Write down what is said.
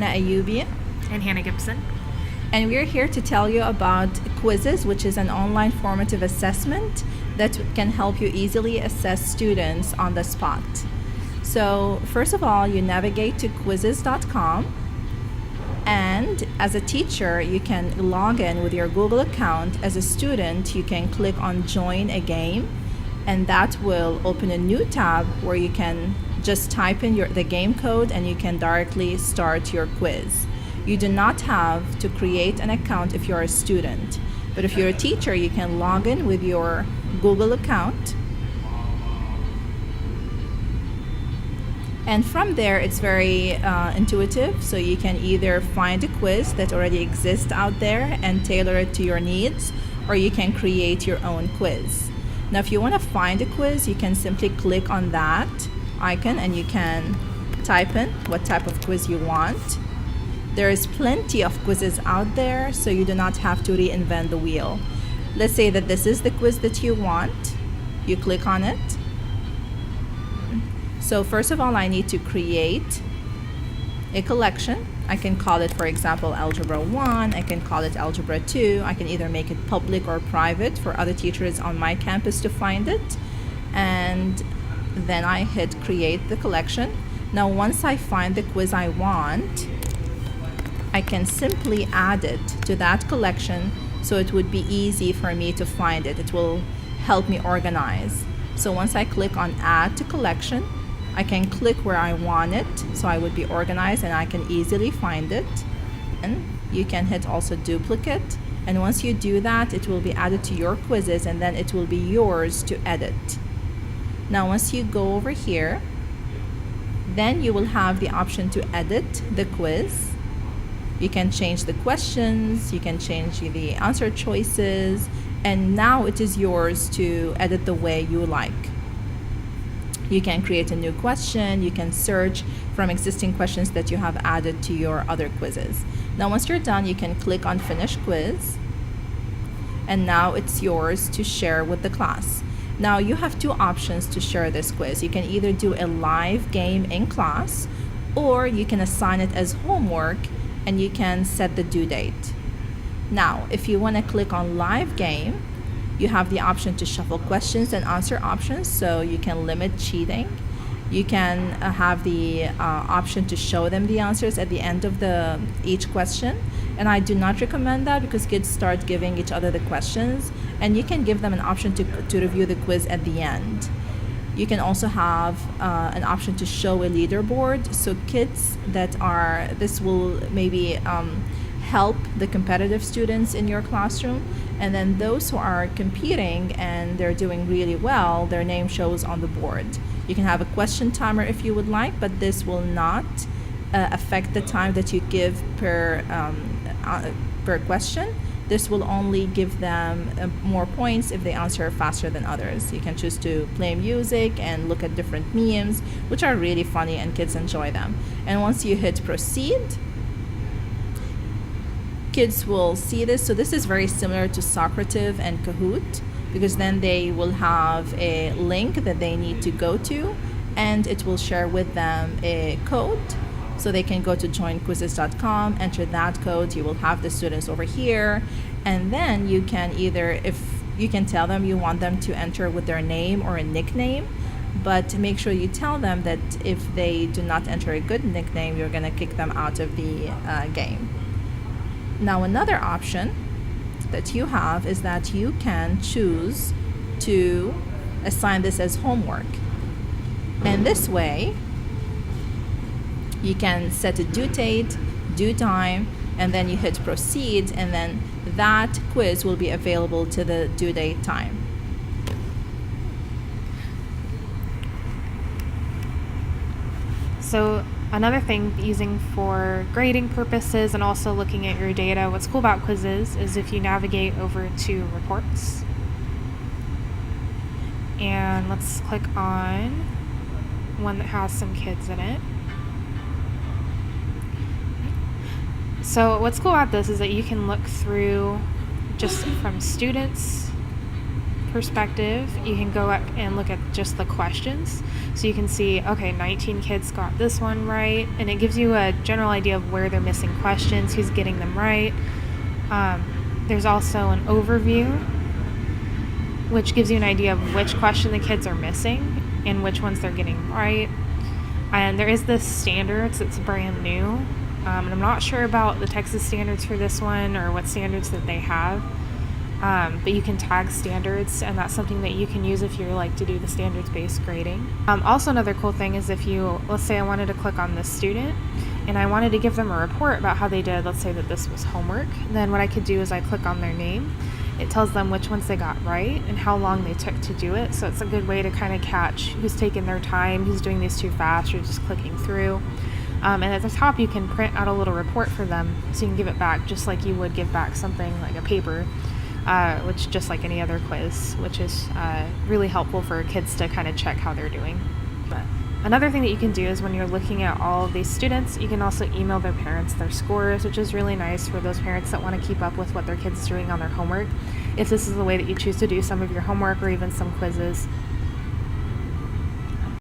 Ayubi, and Hannah Gibson. and we're here to tell you about Quizziz, which is an online formative assessment that can help you easily assess students on the spot. So first of all, you navigate to quizziz.com, and as a teacher, you can log in with your Google account. As a student, you can click on Join a Game, and that will open a new tab where you can just type in the game code and you can directly start your quiz. You do not have to create an account if you're a student, but if you're a teacher, you can log in with your Google account. And from there, it's very intuitive, so you can either find a quiz that already exists out there and tailor it to your needs, or you can create your own quiz. Now, if you want to find a quiz, you can simply click on that icon and you can type in what type of quiz you want. There is plenty of quizzes out there, so you do not have to reinvent the wheel. Let's say that this is the quiz that you want. You click on it. So first of all, I need to create a collection. I can call it, for example, Algebra 1. I can call it Algebra 2. I can either make it public or private for other teachers on my campus to find it. And then I hit create the collection. Now, once I find the quiz I want, I can simply add it to that collection, so it would be easy for me to find it. It will help me organize. So once I click on add to collection, I can click where I want it, so I would be organized and I can easily find it. And you can hit also duplicate, and once you do that, it will be added to your quizzes and then it will be yours to edit. Now once you go over here, then you will have the option to edit the quiz. You can change the questions, you can change the answer choices, and now it is yours to edit the way you like. You can create a new question, you can search from existing questions that you have added to your other quizzes. Now once you're done, you can click on Finish Quiz, and now it's yours to share with the class. Now you have two options to share this quiz. You can either do a live game in class, or you can assign it as homework and you can set the due date. Now, if you want to click on live game, you have the option to shuffle questions and answer options, so you can limit cheating. You can have the option to show them the answers at the end of each question, and I do not recommend that because kids start giving each other the questions, and you can give them an option to review the quiz at the end. You can also have an option to show a leaderboard, so kids this will maybe help the competitive students in your classroom, and then those who are competing and they're doing really well, their name shows on the board. You can have a question timer if you would like, but this will not affect the time that you give per question. This will only give them more points if they answer faster than others. You can choose to play music and look at different memes, which are really funny and kids enjoy them. And once you hit proceed, kids will see this. So this is very similar to Socrative and Kahoot, because then they will have a link that they need to go to, and it will share with them a code. So they can go to joinquizziz.com, enter that code, you will have the students over here, and then you can you can tell them you want them to enter with their name or a nickname, but make sure you tell them that if they do not enter a good nickname, you're going to kick them out of the game. Now another option that you have is that you can choose to assign this as homework. And this way, you can set a due date, due time, and then you hit proceed, and then that quiz will be available to the due date time. So another thing using for grading purposes and also looking at your data, what's cool about Quizziz is if you navigate over to reports, and let's click on one that has some kids in it. So what's cool about this is that you can look through just from students perspective, you can go up and look at just the questions. So you can see, okay, 19 kids got this one right, and it gives you a general idea of where they're missing questions, who's getting them right. There's also an overview, which gives you an idea of which question the kids are missing and which ones they're getting right. And there is this standards that's brand new. And I'm not sure about the Texas standards for this one or what standards that they have. But you can tag standards, and that's something that you can use if you like to do the standards-based grading. Also, another cool thing is if you, let's say I wanted to click on this student and I wanted to give them a report about how they did, let's say that this was homework, then what I could do is I click on their name. It tells them which ones they got right and how long they took to do it. So it's a good way to kind of catch who's taking their time, who's doing these too fast, or just clicking through. And at the top, you can print out a little report for them so you can give it back just like you would give back something like a paper, which just like any other quiz, which is really helpful for kids to kind of check how they're doing. But another thing that you can do is when you're looking at all of these students, you can also email their parents their scores, which is really nice for those parents that want to keep up with what their kids are doing on their homework. If this is the way that you choose to do some of your homework or even some quizzes,